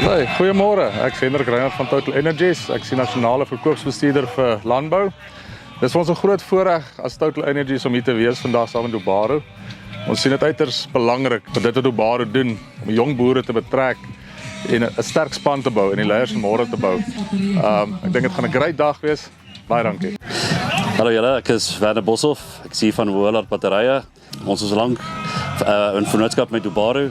Hey, goeiemôre, ek is Hendrik Reinhardt van Total Energies. Ek is die nasionale verkoopsbestuurder vir landbou. Dit is vir ons 'n groot voorreg as Total Energies om hier te wees vandag saam met Dubaru. Ons sien dit uiters belangrik vir dit wat Dubaru doen om jong boere te betrek en 'n sterk span te bou en die leiers van môre te bou. Ek dink dit gaan 'n great dag wees. Baie dankie. Hallo julle, ek is Werner Boshoff. Ek is hier van Hoëlaar Batterye. Ons is lank in vennootskap met Dubaru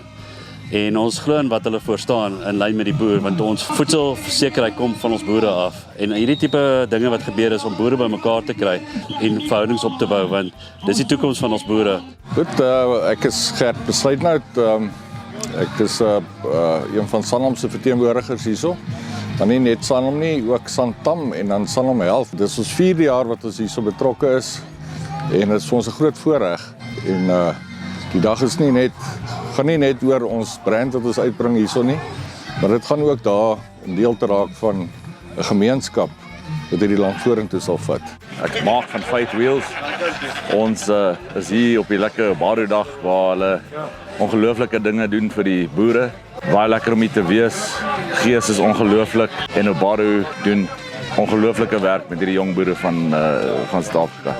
en ons glo in wat hulle voorstaan in lyn met die boer, want ons voedselversekerheid kom van ons boere af. En hierdie tipe dinge wat gebeur is om boere bymekaar te kry en verhoudings op te bou, want dis die toekoms van ons boere. Goed, ek is Gert Besluitnout. Ek is een van Sanlam se verteenwoordigers hierso. Dan nie net Sanlam nie, ook Santam en dan Sanlam Health. Dis ons 4de jaar wat ons hierso betrokke is en dit is vir ons 'n groot voorreg. En die dag is gaan nie net oor ons brand wat ons uitbring hierso nie, maar dit gaan ook daar om deel te raak van 'n gemeenskap wat hierdie land vorentoe sal vat. Ek maak van Faith Wheels. Ons is hier op die lekker Baru-dag waar hulle ongelooflike dinge doen vir die boere. Baie lekker om hier te wees. Gees is ongelooflik en Baru doen ongelooflike werk met hierdie jong boere van Suid-Afrika.